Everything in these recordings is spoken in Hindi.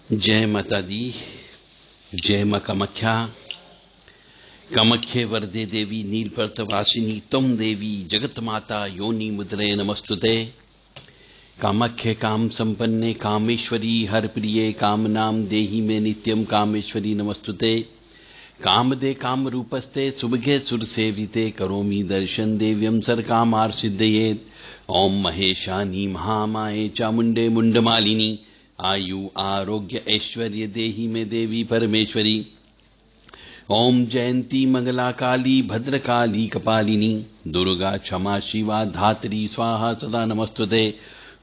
जय माता दी। जय मां कामाख्या। कामाख्ये वरदे देवी नीलपर्वतवासिनी त्वं देवी जगत माता योनि मुद्रे नमस्तुते। कामाख्ये काम संपन्ने कामेश्वरी हर प्रिये कामनाम देहि में नित्यम कामेश्वरी नमस्तुते। कामदे काम रूपस्ते सुभगे सुर सेविते करोमि दर्शन देव्यम सर कामार सिद्धयेत। ओम महेशानी महामाये चामुंडे मुंडमालिनी आयु आरोग्य ऐश्वर्य देहि में देवी परमेश्वरी। ओम जयंती मंगला काली भद्रकाली कपालिनी दुर्गा क्षमा शिवा धात्री स्वाहा सदा नमस्तुते।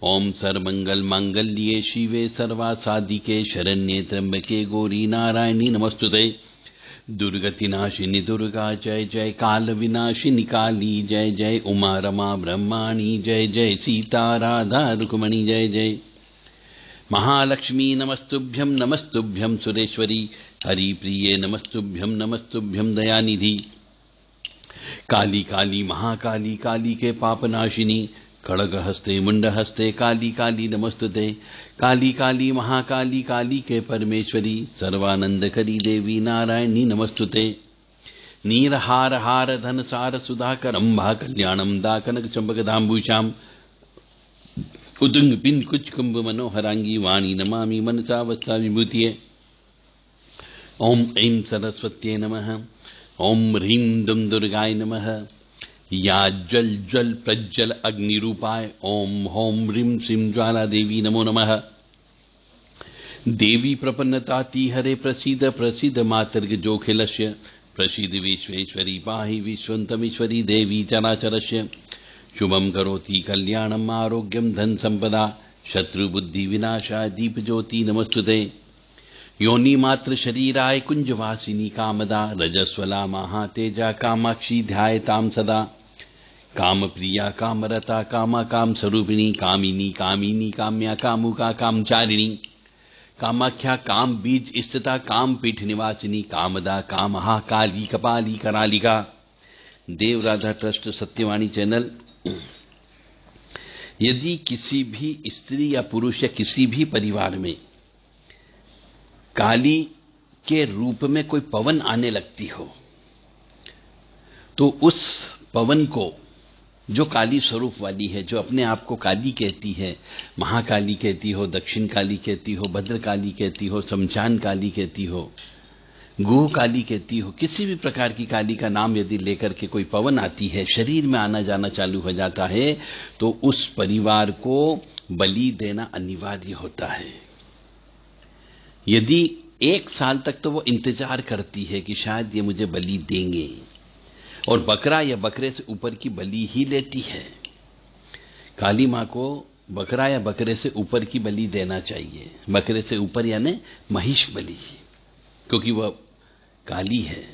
ओम सर्वमंगल मांगल्ये शिवे सर्वासाधिके शरण्ये त्र्यंबके गौरी नारायणी नमस्तुते। दुर्गतिनाशिनी दुर्गा जय जय काल विनाशिनी काली जय जय उमा रमा ब्रह्माणी जय जय सीता राधा रुक्मणी जय जय। महालक्ष्मी नमस्तुभ्यं सुरेश्वरी हरिप्रिये नमस्तुभ्यं दयानिधि। काली काली महाकाली काली के पापनाशिनी खड्गहस्ते मुंडहस्ते काली काली नमस्तुते। काली काली महाकाली काली के परमेश्वरी सर्वानंद करी देवी नारायणी नमस्तुते। नीरहार हार धन सार सुधाकर अंबा कल्याणम दाकनक चंपकदाम्बुशाम उदुंग पिन कुछ कुंभ मनोहरांगी वाणी नमामि मनसा वत्सा विभूतिये। ओम ऐं सरस्वत्यै नमः। ओम ह्रीं दुम दुर्गाय नमः। या ज्वल ज्वल प्रज्वल अग्निरूपाय ओम होम ह्रीं श्रीं ज्वाला देवी नमो नमः। देवी प्रपन्नताति हरे प्रसीद प्रसीद मातर्ग जोखिलस्य प्रसीद विश्वेश्वरी पाहि विश्वन्तमीश्वरी देवी चराचरस्य। शुभम करोति कल्याणम आरोग्यम धन संपदा शत्रु बुद्धि विनाशाय दीप ज्योति नमस्तुते। योनि मात्र शरीराय कुंजवासिनी कामदा रजस्वला महातेजा कामाक्षी ध्यायताम सदा। काम प्रिया कामरता कामा काम स्वरूपिणी कामिनी कामिनी काम्या कामुका कामचारिणी कामाख्या काम बीज स्थिता काम पीठ निवासिनी कामदा कामहा काली कपाली करालिका। देव राधा ट्रस्ट सत्यवाणी चैनल। यदि किसी भी स्त्री या पुरुष या किसी भी परिवार में काली के रूप में कोई पवन आने लगती हो तो उस पवन को जो काली स्वरूप वाली है, जो अपने आप को काली कहती है, महाकाली कहती हो, दक्षिण काली कहती हो, भद्रकाली कहती हो, शमशान काली कहती हो, गुह काली कहती हो, किसी भी प्रकार की काली का नाम यदि लेकर के कोई पवन आती है, शरीर में आना जाना चालू हो जाता है तो उस परिवार को बलि देना अनिवार्य होता है। यदि 1 साल तक तो वो इंतजार करती है कि शायद ये मुझे बलि देंगे और बकरा या बकरे से ऊपर की बलि ही लेती है। काली मां को बकरा या बकरे से ऊपर की बलि देना चाहिए। बकरे से ऊपर यानी महिष बलि, क्योंकि वह काली है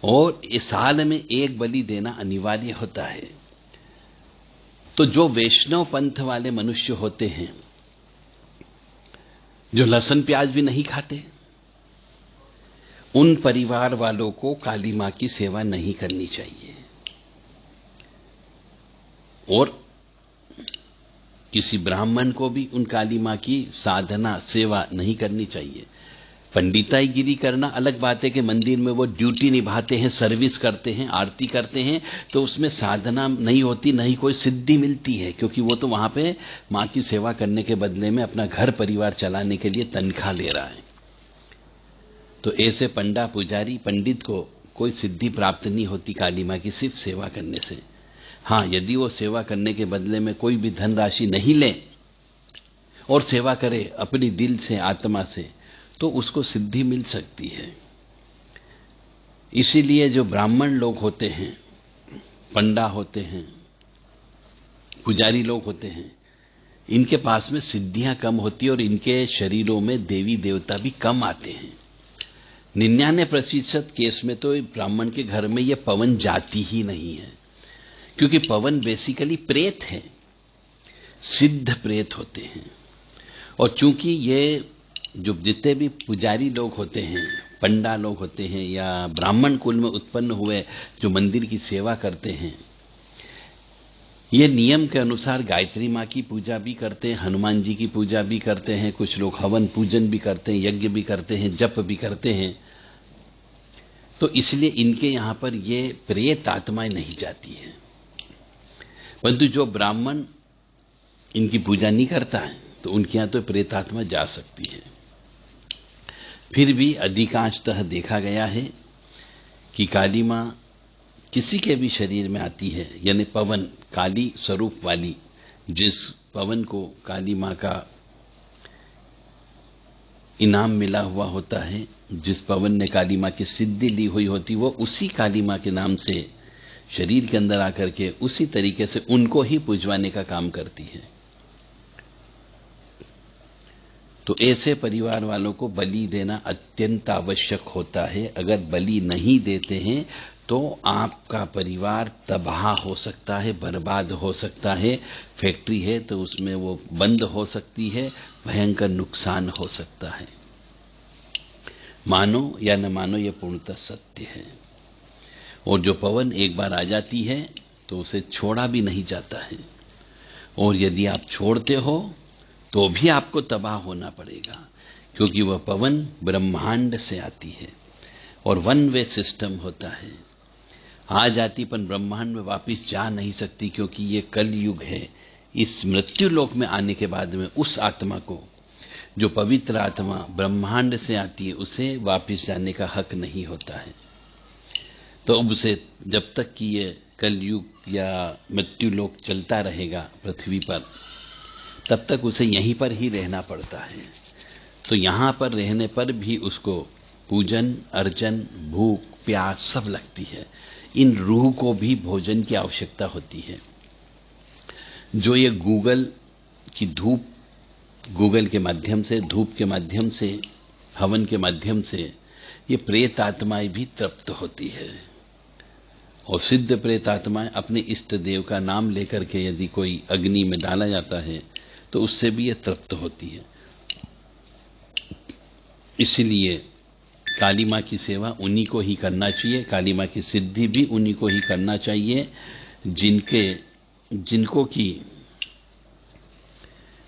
और इस साल में 1 बलि देना अनिवार्य होता है। तो जो वैष्णव पंथ वाले मनुष्य होते हैं, जो लहसुन प्याज भी नहीं खाते, उन परिवार वालों को काली मां की सेवा नहीं करनी चाहिए और किसी ब्राह्मण को भी उन काली मां की साधना सेवा नहीं करनी चाहिए। पंडिताईगिरी करना अलग बात है कि मंदिर में वो ड्यूटी निभाते हैं, सर्विस करते हैं, आरती करते हैं, तो उसमें साधना नहीं होती, नहीं कोई सिद्धि मिलती है, क्योंकि वो तो वहां पे मां की सेवा करने के बदले में अपना घर परिवार चलाने के लिए तनख्वाह ले रहा है। तो ऐसे पंडा पुजारी पंडित को कोई सिद्धि प्राप्त नहीं होती काली मां की सिर्फ सेवा करने से। हाँ, यदि वो सेवा करने के बदले में कोई भी धनराशि नहीं ले और सेवा करे अपनी दिल से आत्मा से, तो उसको सिद्धि मिल सकती है। इसीलिए जो ब्राह्मण लोग होते हैं, पंडा होते हैं, पुजारी लोग होते हैं, इनके पास में सिद्धियां कम होती है और इनके शरीरों में देवी देवता भी कम आते हैं। 99% केस में तो ब्राह्मण के घर में यह पवन जाती ही नहीं है, क्योंकि पवन बेसिकली प्रेत है, सिद्ध प्रेत होते हैं। और चूंकि ये जो जितने भी पुजारी लोग होते हैं, पंडा लोग होते हैं या ब्राह्मण कुल में उत्पन्न हुए जो मंदिर की सेवा करते हैं, ये नियम के अनुसार गायत्री माँ की पूजा भी करते हैं, हनुमान जी की पूजा भी करते हैं, कुछ लोग हवन पूजन भी करते हैं, यज्ञ भी करते हैं, जप भी करते हैं। तो इसलिए इनके यहां पर ये प्रेत आत्माएं नहीं जाती हैं। परंतु जो ब्राह्मण इनकी पूजा नहीं करता है तो उनके यहां तो प्रेत आत्मा जा सकती है। फिर भी अधिकांशतः देखा गया है कि काली मां किसी के भी शरीर में आती है, यानी पवन काली स्वरूप वाली, जिस पवन को काली मां का इनाम मिला हुआ होता है, जिस पवन ने काली मां की सिद्धि ली हुई होती, वो उसी काली मां के नाम से शरीर के अंदर आकर के उसी तरीके से उनको ही पुजवाने का काम करती है। तो ऐसे परिवार वालों को बलि देना अत्यंत आवश्यक होता है। अगर बलि नहीं देते हैं तो आपका परिवार तबाह हो सकता है, बर्बाद हो सकता है। फैक्ट्री है तो उसमें वो बंद हो सकती है, भयंकर नुकसान हो सकता है। मानो या न मानो, ये पूर्णतः सत्य है। और जो पवन एक बार आ जाती है तो उसे छोड़ा भी नहीं जाता है, और यदि आप छोड़ते हो तो भी आपको तबाह होना पड़ेगा, क्योंकि वह पवन ब्रह्मांड से आती है और वन वे सिस्टम होता है। आ जाती पर ब्रह्मांड में वापस जा नहीं सकती, क्योंकि ये कलयुग है। इस मृत्यु लोक में आने के बाद में उस आत्मा को, जो पवित्र आत्मा ब्रह्मांड से आती है, उसे वापस जाने का हक नहीं होता है। तो अब उसे जब तक कि ये कलयुग या मृत्यु लोक चलता रहेगा पृथ्वी पर, तब तक उसे यहीं पर ही रहना पड़ता है। तो यहां पर रहने पर भी उसको पूजन अर्चन, भूख प्यास सब लगती है। इन रूह को भी भोजन की आवश्यकता होती है। जो ये गूगल की धूप, गूगल के माध्यम से, धूप के माध्यम से, हवन के माध्यम से ये प्रेत आत्माएं भी तृप्त होती है। और सिद्ध प्रेत आत्माएं अपने इष्ट देव का नाम लेकर के यदि कोई अग्नि में डाला जाता है तो उससे भी ये तृप्त होती है। इसलिए काली मां की सेवा उन्हीं को ही करना चाहिए, काली मां की सिद्धि भी उन्हीं को ही करना चाहिए जिनको की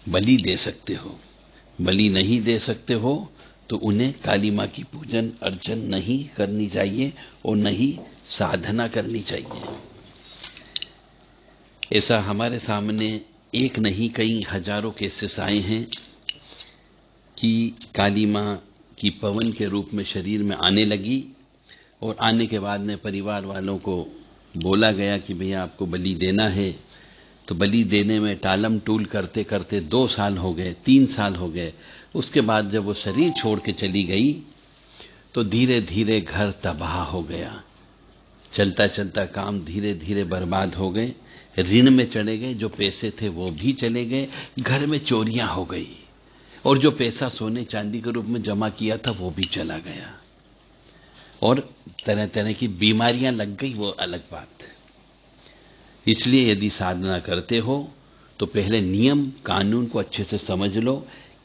बलि दे सकते हो। बलि नहीं दे सकते हो तो उन्हें काली मां की पूजन अर्चन नहीं करनी चाहिए और नहीं साधना करनी चाहिए। ऐसा हमारे सामने एक नहीं कई हजारों केसेस आए हैं कि काली मां की पवन के रूप में शरीर में आने लगी, और आने के बाद में परिवार वालों को बोला गया कि भैया आपको बलि देना है। तो बलि देने में टालम टूल करते करते 2 साल हो गए, 3 साल हो गए। उसके बाद जब वो शरीर छोड़ के चली गई तो धीरे धीरे घर तबाह हो गया। चलता चलता काम धीरे धीरे बर्बाद हो गए, ऋण में चले गए, जो पैसे थे वो भी चले गए, घर में चोरियां हो गई, और जो पैसा सोने चांदी के रूप में जमा किया था वो भी चला गया, और तरह तरह की बीमारियां लग गई, वो अलग बात है। इसलिए यदि साधना करते हो तो पहले नियम कानून को अच्छे से समझ लो।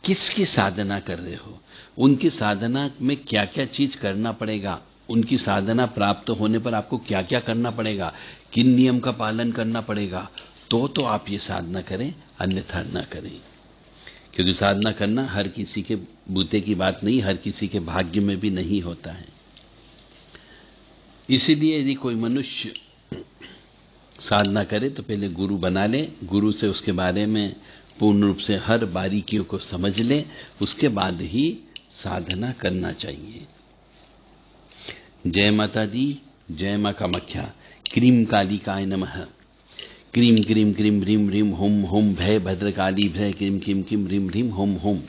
किसकी साधना कर रहे हो, उनकी साधना में क्या क्या चीज करना पड़ेगा, उनकी साधना प्राप्त होने पर आपको क्या क्या करना पड़ेगा, किन नियम का पालन करना पड़ेगा, तो आप ये साधना करें, अन्यथा न करें। क्योंकि साधना करना हर किसी के बूते की बात नहीं, हर किसी के भाग्य में भी नहीं होता है। इसीलिए यदि कोई मनुष्य साधना करे तो पहले गुरु बना ले, गुरु से उसके बारे में पूर्ण रूप से हर बारीकियों को समझ ले, उसके बाद ही साधना करना चाहिए। जय माता दी, जय मां कामाख्या। क्रीम कालिकाय नमः। क्रीम क्रीम क्रीम ह्रीम ह्रीम हुम हुम भय भद्रकाली भय क्रीम क्रीम क्रीम ह्रीम ह्रीम हुम हुम।